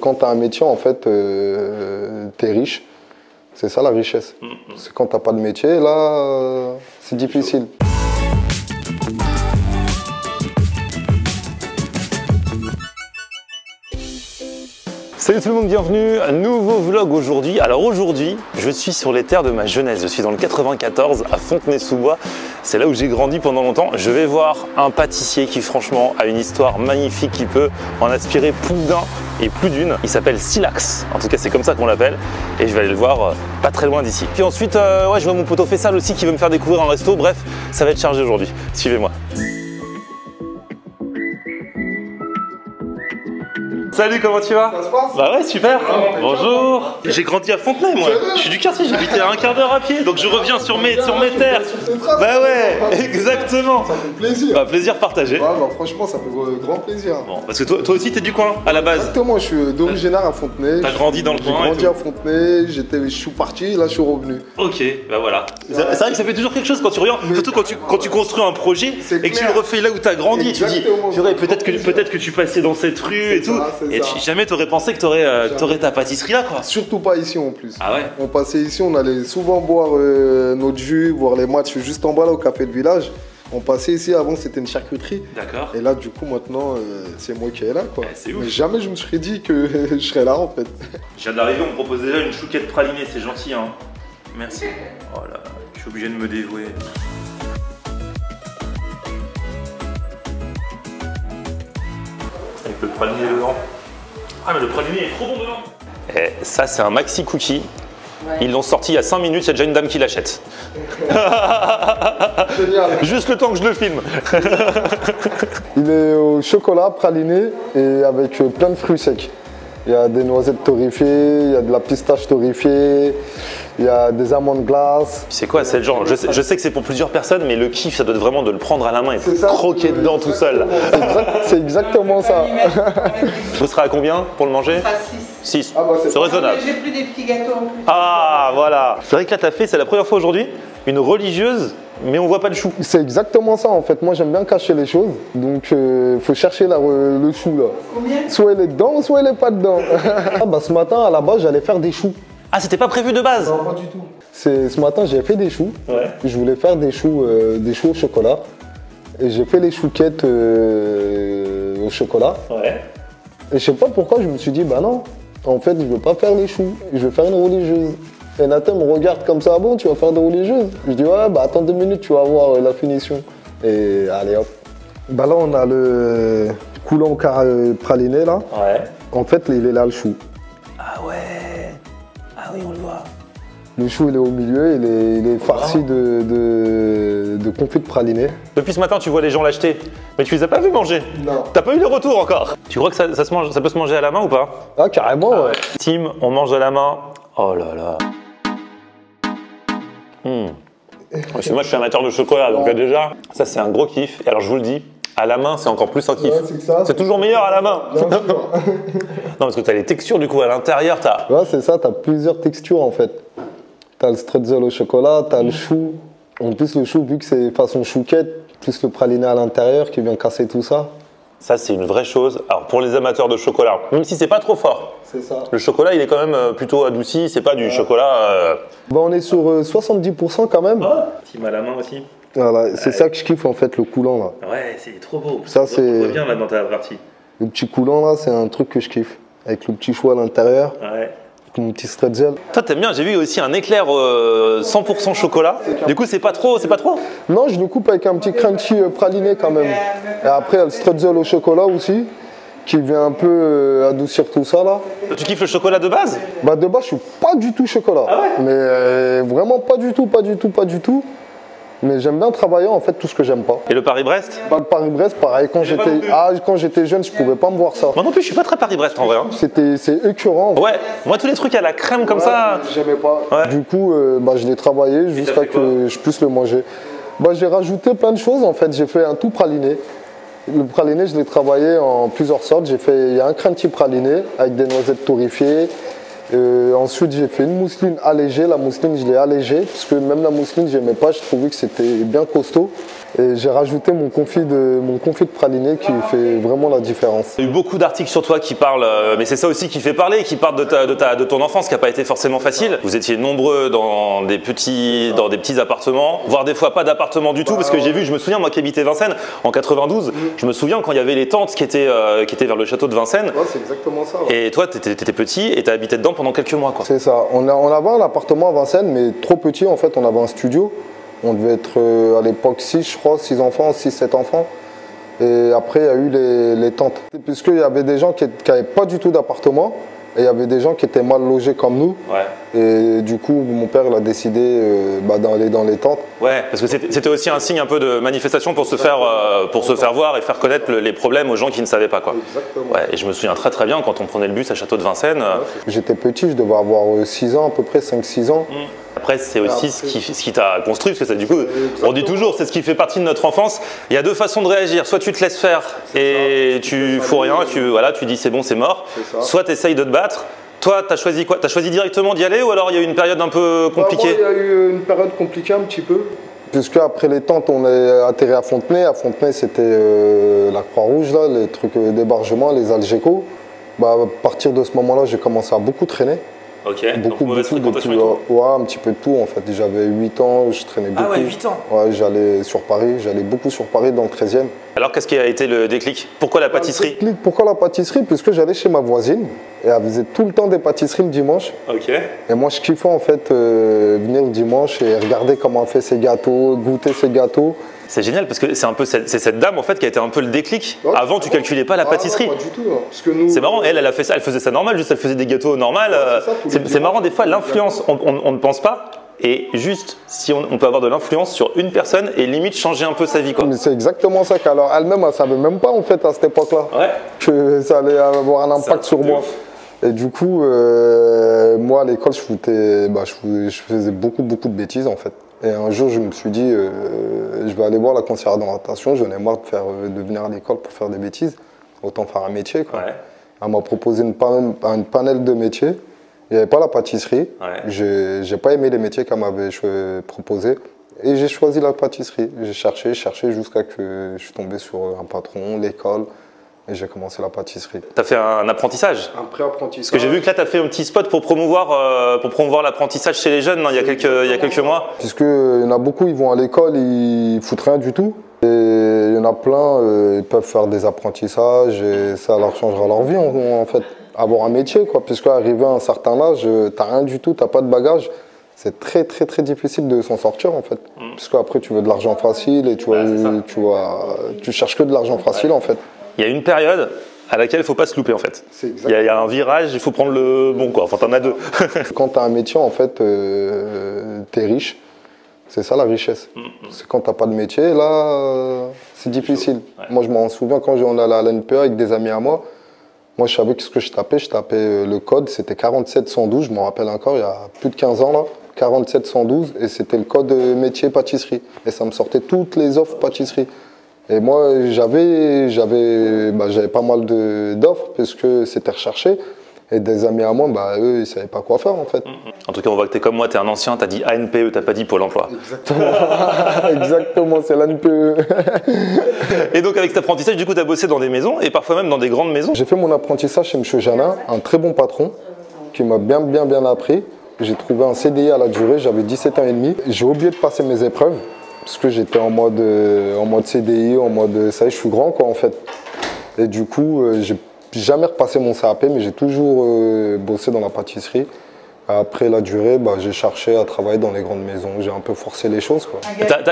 Quand tu as un métier, en fait, tu es riche. C'est ça la richesse. C'est quand tu n'as pas de métier, là, c'est difficile. Salut tout le monde, bienvenue, un nouveau vlog aujourd'hui. Alors aujourd'hui, je suis sur les terres de ma jeunesse, je suis dans le 94 à Fontenay-sous-Bois. C'est là où j'ai grandi pendant longtemps. Je vais voir un pâtissier qui franchement a une histoire magnifique qui peut en inspirer plus d'un et plus d'une. Il s'appelle Silax, en tout cas c'est comme ça qu'on l'appelle. Et je vais aller le voir pas très loin d'ici. Puis ensuite, ouais, je vois mon poteau Fessal aussi qui veut me faire découvrir un resto. Bref, ça va être chargé aujourd'hui. Suivez-moi. Salut, comment tu vas? Ça se passe? Bah ouais, super. Bonjour. J'ai grandi à Fontenay, moi. Je suis du quartier, j'habitais à un quart d'heure à pied, donc je reviens sur mes terres. Bah ouais, exactement. Ça fait plaisir. Bah, plaisir partagé. Ouais, bah, franchement, ça fait grand plaisir. Bon, parce que toi aussi, t'es du coin, à la base. Exactement, je suis d'originaire à Fontenay. T'as grandi dans le coin. J'ai grandi à Fontenay, je suis parti, là je suis revenu. Ok, bah voilà. C'est vrai que ça fait toujours quelque chose quand tu reviens, surtout quand tu construis un projet et que tu le refais là où t'as grandi. Exactement. Tu dis, peut-être que tu passais dans cette rue et tout. Et jamais t'aurais pensé que t'aurais ta pâtisserie là, quoi. Surtout pas ici en plus. Ah ouais? On passait ici, on allait souvent boire notre jus, voir les matchs juste en bas là au café de village. On passait ici, avant c'était une charcuterie. D'accord. Et là du coup maintenant c'est moi qui est là, quoi. C'est ouf. Mais jamais je me serais dit que je serais là en fait. Je viens d'arriver, on me propose déjà une chouquette pralinée, c'est gentil, hein. Merci. Oh là, je suis obligé de me dévouer. Avec le praliné dedans. Ah mais le praliné est trop bon dedans. Et ça c'est un maxi cookie. Ouais. Ils l'ont sorti il y a 5 minutes, il y a déjà une dame qui l'achète. Juste le temps que je le filme. Il est au chocolat praliné et avec plein de fruits secs. Il y a des noisettes torréfiées, il y a de la pistache torréfiée, il y a des amandes glaces. C'est quoi, c'est le genre, je sais que c'est pour plusieurs personnes, mais le kiff, ça doit être vraiment de le prendre à la main et de croquer dedans tout seul. C'est exactement ça. Vous serez à combien pour le manger? 6. Ah bah c'est raisonnable. J'ai pris des petits gâteaux en plus. Ah voilà. C'est vrai que là, tu as fait, c'est la première fois aujourd'hui, une religieuse, mais on voit pas le chou. C'est exactement ça en fait. Moi j'aime bien cacher les choses, donc faut chercher le chou là. Combien? Soit elle est dedans, soit elle est pas dedans. Ah bah ce matin à la base j'allais faire des choux. Ah, c'était pas prévu de base? Non, pas du tout. Ce matin j'ai fait des choux. Ouais. Je voulais faire des choux au chocolat. Et j'ai fait les chouquettes au chocolat. Ouais. Et je sais pas pourquoi je me suis dit bah non, en fait je veux pas faire les choux, je veux faire une religieuse. Et Nathan me regarde comme ça, ah bon, tu vas faire des religieuses? Je dis ouais, bah attends 2 minutes, tu vas voir la finition. Et allez hop. Bah là on a le coulant praliné là. Ouais. En fait il est là le chou. Ah ouais. Ah oui, on le voit. Le chou il est au milieu, il est farci de confit de praliné. Depuis ce matin, tu vois les gens l'acheter, mais tu les as pas vus manger. Non. T'as pas eu les retours encore. Tu crois que ça peut se manger à la main ou pas? Ah carrément ouais. Tim, on mange à la main. Oh là là. Parce que moi je suis amateur de chocolat, donc déjà, ça c'est un gros kiff. Et alors je vous le dis, à la main c'est encore plus un kiff. Ouais, c'est toujours meilleur à la main. Bien sûr. Non, parce que t'as les textures du coup à l'intérieur, t'as. Ouais, c'est ça, t'as plusieurs textures en fait. T'as le strudel au chocolat, t'as le chou. En plus le chou, vu que c'est façon chouquette, plus le praliné à l'intérieur qui vient casser tout ça. Ça c'est une vraie chose. Alors pour les amateurs de chocolat, même si c'est pas trop fort. C'est ça. Le chocolat il est quand même plutôt adouci, c'est pas du chocolat. Bah, on est sur 70% quand même. Tim à la main aussi. Voilà, c'est ça que je kiffe en fait, le coulant là. Ouais, c'est trop beau. Ça, c'est- On voit bien là dans ta partie. Le petit coulant là, c'est un truc que je kiffe. Avec le petit chou à l'intérieur, Ouais. avec mon petit strudel. Toi t'aimes bien, j'ai vu aussi un éclair 100% chocolat. Du coup c'est pas trop. Non, je le coupe avec un petit crunchy praliné quand même. Et après, il y a le strudel au chocolat aussi, qui vient un peu adoucir tout ça là. Tu kiffes le chocolat de base? Bah de base, je suis pas du tout chocolat. Ah ouais? Mais vraiment pas du tout. Mais j'aime bien travailler en fait tout ce que j'aime pas. Et le Paris-Brest? Bah, le Paris-Brest, pareil, quand j'étais jeune, je pouvais pas me voir ça. Moi non plus, je suis pas très Paris-Brest en vrai. Hein. C'est écœurant. Ouais, moi tous les trucs à la crème comme ça. J'aimais pas. Ouais. Du coup, bah, je l'ai travaillé jusqu'à fait quoi? que je puisse le manger. Bah, j'ai rajouté plein de choses en fait. J'ai fait un tout praliné. Le praliné, je l'ai travaillé en plusieurs sortes. Il y a un crunchy praliné avec des noisettes torréfiées. Ensuite, j'ai fait une mousseline allégée. La mousseline, je l'ai allégée parce que même la mousseline, j'aimais pas. Je trouvais que c'était bien costaud. Et j'ai rajouté mon confit de praliné qui fait vraiment la différence. Il y a eu beaucoup d'articles sur toi qui parlent, mais c'est ça aussi qui fait parler, qui parlent de ton enfance qui n'a pas été forcément facile. Vous étiez nombreux dans des petits appartements, voire des fois pas d'appartements du tout, parce que j'ai vu, je me souviens, moi qui habitais Vincennes en 92, je me souviens quand il y avait les tentes qui étaient vers le château de Vincennes. Ouais, c'est exactement ça. Ouais. Et toi, tu étais petit et tu as habité dedans pendant quelques mois, quoi. C'est ça. On avait un appartement à Vincennes, mais trop petit en fait, on avait un studio. On devait être à l'époque 6, je crois, 6 enfants, 6-7 enfants. Et après, il y a eu les tentes. Puisqu'il y avait des gens qui n'avaient pas du tout d'appartement, et il y avait des gens qui étaient mal logés comme nous. Ouais. Et du coup, mon père il a décidé d'aller dans les tentes. Ouais, parce que c'était aussi un signe un peu de manifestation pour se faire voir et faire connaître les problèmes aux gens qui ne savaient pas, quoi. Exactement. Ouais, et je me souviens très très bien quand on prenait le bus à Château de Vincennes. Ouais, j'étais petit, je devais avoir 6 ans à peu près, 5-6 ans. Après, c'est aussi ce qui t'a construit, parce que ça, du coup, on dit toujours, c'est ce qui fait partie de notre enfance. Il y a deux façons de réagir. Soit tu te laisses faire et tu fous rien, tu dis c'est bon, c'est mort. Soit tu essayes de te battre. Toi, tu as choisi quoi? Tu as choisi directement d'y aller ou alors il y a eu une période un peu compliquée? Il y a eu une période compliquée un petit peu. Puisque après les tentes, on est atterri à Fontenay. À Fontenay, c'était la Croix-Rouge, là, les trucs d'hébergement, les Algeco. À partir de ce moment-là, j'ai commencé à beaucoup traîner. Ok, beaucoup, donc fréquentation et tout. Ouais, un petit peu de tout en fait. J'avais 8 ans, je traînais beaucoup. Ah ouais, 8 ans. Ouais, j'allais sur Paris, j'allais beaucoup sur Paris dans le 13e. Alors qu'est-ce qui a été le déclic? Pourquoi la pâtisserie? Pourquoi la pâtisserie? Puisque j'allais chez ma voisine et elle faisait tout le temps des pâtisseries le dimanche. Ok. Et moi je kiffais en fait venir le dimanche et regarder comment elle fait ses gâteaux, goûter ses gâteaux. C'est génial parce que c'est un peu cette dame en fait qui a été un peu le déclic. Ouais, avant tu calculais pas la pâtisserie. Non, pas du tout. Hein. Parce que nous, c'est marrant, elle a fait ça, elle faisait ça normal, juste elle faisait des gâteaux normaux. C'est marrant des fois l'influence, on ne pense pas. Et juste, si on peut avoir de l'influence sur une personne et limite changer un peu sa vie, quoi. Mais c'est exactement ça qu'alors elle-même, elle savait même pas en fait à cette époque-là que ça allait avoir un impact sur moi. Et du coup, moi à l'école, je faisais beaucoup de bêtises en fait. Et un jour, je me suis dit, je vais aller voir la conseillère d'orientation, j'en ai marre de venir à l'école pour faire des bêtises, autant faire un métier, quoi. Ouais. Elle m'a proposé un panel de métiers. Il n'y avait pas la pâtisserie. Ouais. J'ai pas aimé les métiers qu'elle m'avait proposé. Et j'ai choisi la pâtisserie. J'ai cherché jusqu'à que je suis tombé sur un patron, l'école. Et j'ai commencé la pâtisserie. Tu as fait un apprentissage? Un pré-apprentissage. Parce que j'ai vu que là, tu as fait un petit spot pour promouvoir l'apprentissage chez les jeunes, non, il y a quelques mois. Puisqu'il y en a beaucoup, ils vont à l'école, ils foutent rien du tout. Et il y en a plein, ils peuvent faire des apprentissages et ça leur changera leur vie en fait. Avoir un métier, quoi, puisque arrivé à un certain âge, tu n'as rien du tout, tu n'as pas de bagage. C'est très difficile de s'en sortir en fait. Puisque après tu veux de l'argent facile et tu cherches que de l'argent facile en fait. Il y a une période à laquelle il ne faut pas se louper en fait. Il y a un virage, il faut prendre le bon, quoi. Enfin, tu en as deux. Quand tu as un métier, en fait, tu es riche. C'est ça la richesse. C'est quand tu n'as pas de métier, là, c'est difficile. Ouais. Moi, je m'en souviens quand on allait à l'NPA avec des amis à moi. Moi, je savais ce que je tapais le code, c'était 47112, je m'en rappelle encore, il y a plus de 15 ans là. 47112 et c'était le code métier pâtisserie. Et ça me sortait toutes les offres pâtisserie. Et moi, j'avais pas mal d'offres parce que c'était recherché. Et des amis à moi, eux, ils ne savaient pas quoi faire en fait. En tout cas, on voit que tu es comme moi, tu es un ancien, tu as dit ANPE, tu n'as pas dit Pôle emploi. Exactement, exactement, c'est l'ANPE. Et donc, avec cet apprentissage, du coup, tu as bossé dans des maisons et parfois même dans des grandes maisons. J'ai fait mon apprentissage chez M. Janin, un très bon patron qui m'a bien appris. J'ai trouvé un CDI à la durée, j'avais 17 ans et demi. J'ai oublié de passer mes épreuves parce que j'étais en mode CDI, en mode ça y est, je suis grand quoi en fait. Et du coup, j'ai jamais repassé mon CAP, mais j'ai toujours bossé dans la pâtisserie. Après la durée, j'ai cherché à travailler dans les grandes maisons. J'ai un peu forcé les choses, quoi.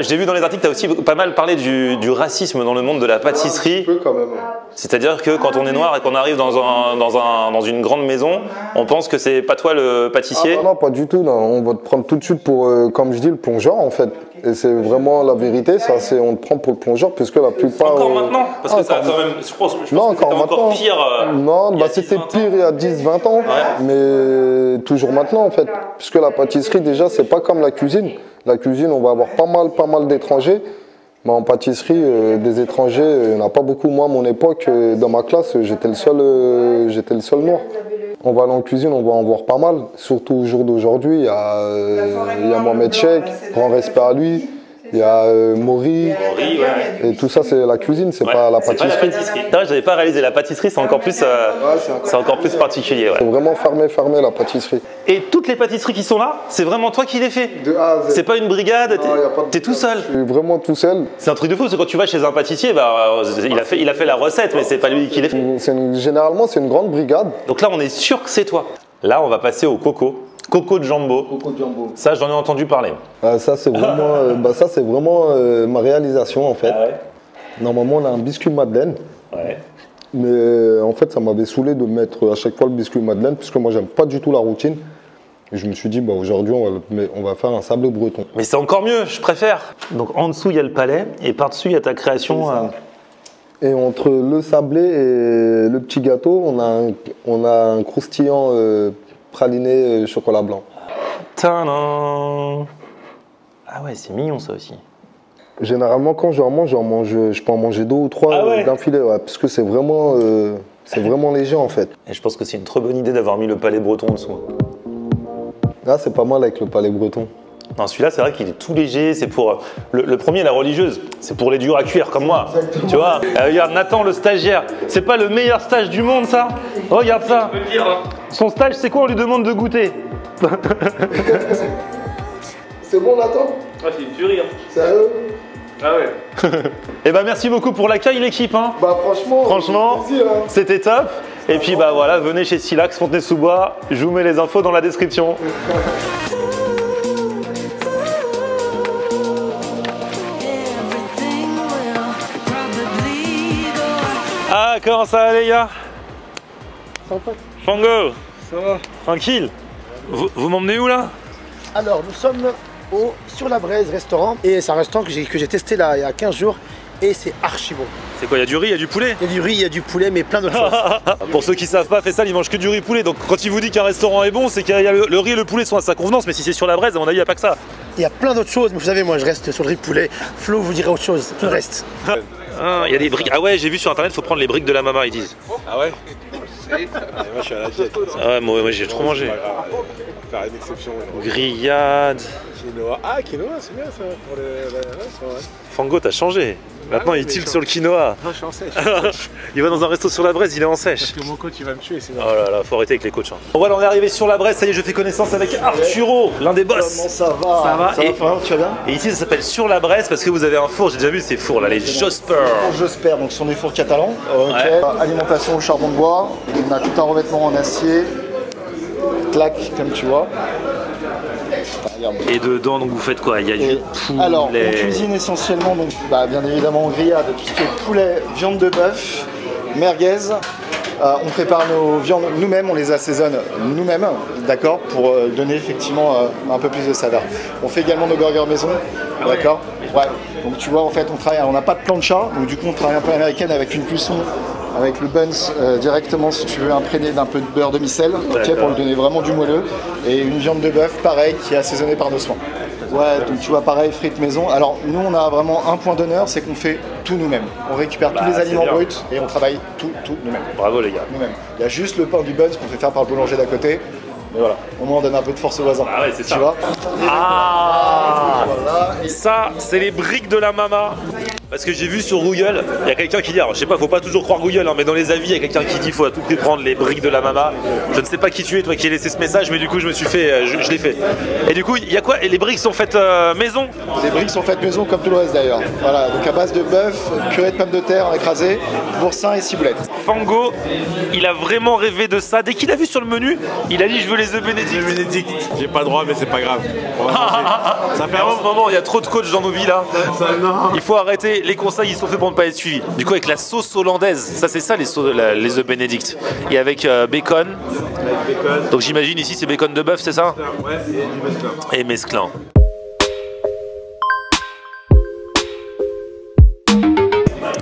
J'ai vu dans les articles, tu as aussi pas mal parlé du racisme dans le monde de la pâtisserie. Un peu quand même. C'est-à-dire que quand on est noir et qu'on arrive dans une grande maison, on pense que c'est pas toi le pâtissier. Non, pas du tout. Non. On va te prendre tout de suite pour, comme je dis, le plongeur en fait. Et c'est vraiment la vérité, ça, on te prend pour le plongeur, puisque la plupart... Encore maintenant? Parce que ça quand même, je pense que c'était encore pire. Non, c'était pire il y a 10-20 ans, mais toujours maintenant en fait. Puisque la pâtisserie, déjà, c'est pas comme la cuisine. La cuisine, on va avoir pas mal d'étrangers. Mais en pâtisserie, des étrangers, il n'y en a pas beaucoup. Moi, à mon époque, dans ma classe, j'étais le seul noir. On va aller en cuisine, on va en voir pas mal. Surtout au jour d'aujourd'hui, il y a Mohamed Cheikh, grand respect à lui. Il y a Maury. Maury, ouais. Et tout ça, c'est la cuisine, c'est Ouais, pas la c'est pas pâtisserie. la pâtisserie. Putain, j'avais pas réalisé, la pâtisserie, c'est encore plus, c'est encore plus particulier. Ouais. C'est vraiment fermé la pâtisserie. Et toutes les pâtisseries qui sont là, c'est vraiment toi qui les fais. De A à Z. C'est pas une brigade, t'es tout seul. Je suis vraiment tout seul. C'est un truc de fou, parce que quand tu vas chez un pâtissier, bah, il a fait la recette, mais c'est pas lui qui les fait. Généralement, c'est une grande brigade. Donc là, on est sûr que c'est toi. Là, on va passer au coco. Coco de Jambo. Coco de Jambo. Ça, j'en ai entendu parler. Ça, c'est vraiment, ma réalisation, en fait. Ah ouais. Normalement, on a un biscuit madeleine. Ouais. Mais en fait, ça m'avait saoulé de mettre à chaque fois le biscuit madeleine, puisque moi, j'aime pas du tout la routine. Et je me suis dit, bah, aujourd'hui, on va faire un sablé breton. Mais c'est encore mieux, je préfère. Donc en dessous, il y a le palais, et par-dessus, il y a ta création. Et entre le sablé et le petit gâteau, on a un croustillant praliné chocolat blanc. Tadam. Ah ouais, c'est mignon ça aussi. Généralement, quand je peux en manger 2 ou 3 d'un filet, ouais, parce que c'est vraiment léger en fait. Et je pense que c'est une trop bonne idée d'avoir mis le palais breton en dessous. Là, c'est pas mal avec le palais breton. Non, celui-là, c'est vrai qu'il est tout léger. C'est pour le premier, la religieuse. C'est pour les durs à cuire comme moi. Exactement. Tu vois. Regarde, Nathan, le stagiaire. C'est pas le meilleur stage du monde, ça. Regarde ça. Je peux te dire, hein. Son stage, c'est quoi? On lui demande de goûter. C'est bon, Nathan? Ah, c'est une tuerie. Hein. Sérieux? Ah ouais. Eh ben, merci beaucoup pour l'accueil, l'équipe. Hein. Bah, franchement, c'était top. Et puis, bah voilà, venez chez Silax, Fontenay-sous-Bois. Je vous mets les infos dans la description. Ah, comment ça va les gars? Sympa. Fango, Ça va? tranquille. Vous m'emmenez où là? Alors, nous sommes sur la Braise restaurant. Et c'est un restaurant que j'ai testé là il y a 15 jours. Et c'est archi bon. C'est quoi, il y a du riz, il y a du poulet? Il y a du riz, il y a du poulet, mais plein d'autres choses. Pour ceux qui savent pas, Faisal il mange que du riz poulet. Donc quand il vous dit qu'un restaurant est bon, c'est qu'il y a le riz et le poulet sont à sa convenance. Mais si c'est sur la Braise, à mon avis, il n'y a pas que ça. Il y a plein d'autres choses, mais vous savez, moi je reste sur le riz poulet. Flo vous dirait autre chose, tout le reste. Ah, il y a des briques. Ah ouais, j'ai vu sur internet, faut prendre les briques de la mama, ils disent. Ah ouais. Moi je suis à la diète. Ah ouais, moi j'ai trop mangé. Faire une exception. Grillade. Quinoa. Ah, quinoa, c'est bien ça. Pour c'est vrai. Fango, t'as changé. Maintenant, il tilte sur le quinoa. Non, je suis en sèche. Il va dans un resto sur la Braise, il est en sèche. Parce que mon coach, il va me tuer, sinon. Oh là là, faut arrêter avec les coachs. Hein. Bon, voilà, on est arrivé sur la Braise, ça y est, je fais connaissance avec Arturo, l'un des boss. Comment ça va? Ça va, et, Florian, tu vas bien? et ici, ça s'appelle sur la Braise parce que vous avez un four, j'ai déjà vu ces fours là, les Josper. J'espère, donc ce sont des fours catalans. Ouais. Alimentation au charbon de bois. On a tout un revêtement en acier. Clac, comme tu vois. Et dedans, donc vous faites quoi? Il y a du poulet. Alors, on cuisine essentiellement, donc, bien évidemment, en grillade, tout ce qui est poulet, viande de bœuf, merguez. On prépare nos viandes nous-mêmes, on les assaisonne nous-mêmes, d'accord, pour donner effectivement un peu plus de saveur. On fait également nos burgers maison, d'accord. Ouais. Donc tu vois, en fait, on n'a pas de plancha, donc du coup, on travaille un peu à l'américaine avec une cuisson. Avec le buns directement, si tu veux, imprégné d'un peu de beurre demi-sel, okay, pour lui donner vraiment du moelleux. Et une viande de bœuf, pareil, qui est assaisonnée par nos soins. Ouais, donc tu vois, pareil, frites maison. Alors, nous, on a vraiment un point d'honneur, c'est qu'on fait tout nous-mêmes. On récupère tous les aliments bruts et on travaille tout nous-mêmes. Bravo, les gars. Nous-mêmes. Il y a juste le pain du buns qu'on fait faire par le boulanger d'à côté. Mais voilà, au moins on donne un peu de force aux voisins. Ah ouais, c'est ça. Tu vois. Ah, voilà. Et ça, c'est les briques de la mama. Parce que j'ai vu sur Google, il y a quelqu'un qui dit, alors je sais pas, faut pas toujours croire Google, hein, mais dans les avis, il y a quelqu'un qui dit faut à tout prix prendre les briques de la mama. Je ne sais pas qui tu es, toi qui as laissé ce message, mais du coup je me suis fait, je l'ai fait. Et du coup, il y a quoi? Et les briques sont faites maison? Les briques sont faites maison comme tout le reste d'ailleurs. Voilà, donc à base de bœuf, purée de pommes de terre écrasée, boursin et ciboulette. Fango, il a vraiment rêvé de ça. Dès qu'il a vu sur le menu, il a dit je veux les œufs bénédicts. Bénédicte. J'ai pas droit, mais c'est pas grave. Ça fait un moment, il y a trop de coachs dans nos vies là. Il faut arrêter. Les conseils, ils sont faits pour ne pas être suivis. Du coup, avec la sauce hollandaise, ça c'est ça les œufs bénédicts. Et avec bacon. Avec bacon. Donc j'imagine ici c'est bacon de bœuf, c'est ça? Ouais, et du mesclun. Et mesclun.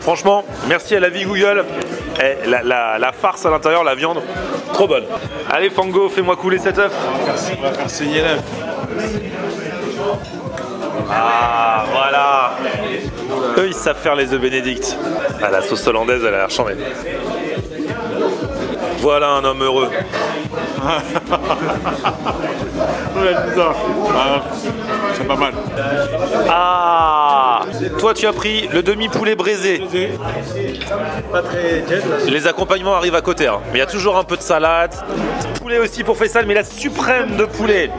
Franchement, merci à la vie Google. Et la farce à l'intérieur, la viande, trop bonne. Allez Fango, fais-moi couler cet œuf. Merci, on va faire saigner l'œuf. Ah, voilà. Eux, ils savent faire les œufs bénédicts. Ah, la sauce hollandaise, elle a l'air chambée. Voilà un homme heureux. Ouais, c'est ça. Ah, c'est pas mal. Ah, toi tu as pris le demi-poulet braisé. Pas très jet là. Les accompagnements arrivent à côté, hein. Mais il y a toujours un peu de salade. Poulet aussi pour Faisal, mais la suprême de poulet.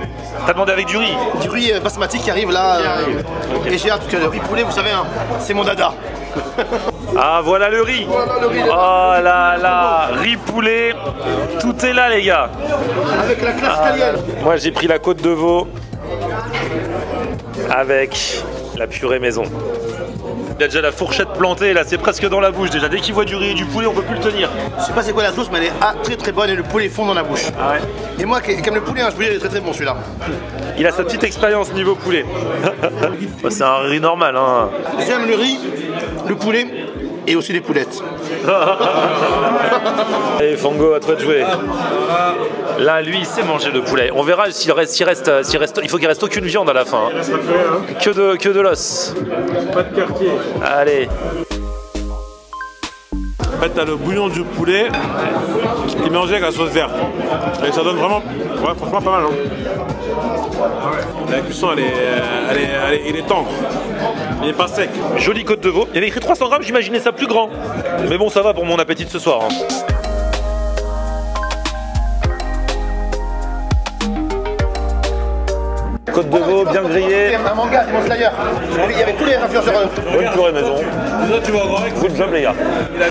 T'as demandé avec du riz. Du riz basmati qui arrive là. Et j'ai hâte parce que le riz poulet, vous savez, hein, c'est mon dada. Ah voilà le riz. Oh là là, riz poulet. Tout est là les gars. Avec la classe italienne. Moi j'ai pris la côte de veau avec la purée maison. Il a déjà la fourchette plantée là, c'est presque dans la bouche déjà. Dès qu'il voit du riz et du poulet, on peut plus le tenir. Je sais pas c'est quoi la sauce, mais elle est très très bonne et le poulet fond dans la bouche. Ah ouais. Et moi qui aime le poulet, hein, je vous dis, il est très très bon celui-là. Il a sa petite expérience niveau poulet. C'est un riz normal hein. J'aime le riz, le poulet et aussi les poulettes. Allez Fango, à toi de jouer. Là, lui, il sait manger le poulet. On verra s'il reste, il faut qu'il reste aucune viande à la fin. Hein. Que de l'os. Pas de quartier. Allez. En fait, t'as le bouillon du poulet qui est mélangé avec la sauce verte. Et ça donne vraiment, ouais, franchement pas mal. Hein. La cuisson, il est tendre. Il n'est pas sec. Jolie côte de veau. Il y avait écrit 300 grammes, j'imaginais ça plus grand. Mais bon, ça va pour mon appétit de ce soir. Hein. Côte de veau bien grillée. Un manga, Demon Slayer. Il y avait tous les influenceurs. Bonne purée maison. Good job les gars.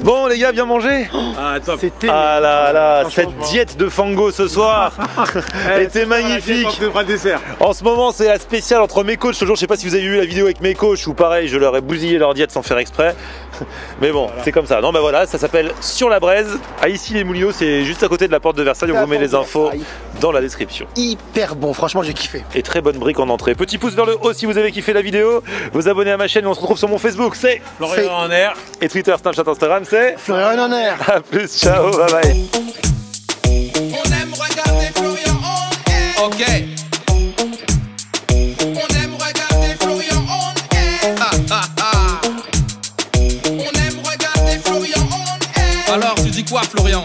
Bon les gars, bien mangé. Ah, top. Ah là là, cette diète de Fango ce soir était magnifique. En ce moment c'est la spéciale entre mes coachs. Toujours, je sais pas si vous avez vu la vidéo avec mes coachs ou pareil, je leur ai bousillé leur diète sans faire exprès. Mais bon, voilà. C'est comme ça. Non bah voilà, ça s'appelle Sur la Braise. À Issy-les-Moulineaux, c'est juste à côté de la porte de Versailles. On vous met les infos dans la description. Hyper bon, franchement j'ai kiffé. Et très bonne brique en entrée. Petit pouce vers le haut si vous avez kiffé la vidéo. Vous abonnez à ma chaîne et on se retrouve sur mon Facebook, c'est Florian en air. Et Twitter, Snapchat, Instagram, c'est Florian en air. A plus, ciao, bye bye. On aime regarder Florian en air. Ok. On aime regarder Florian en air. Ah, ah, ah. On aime regarder Florian en air. Alors tu dis quoi Florian?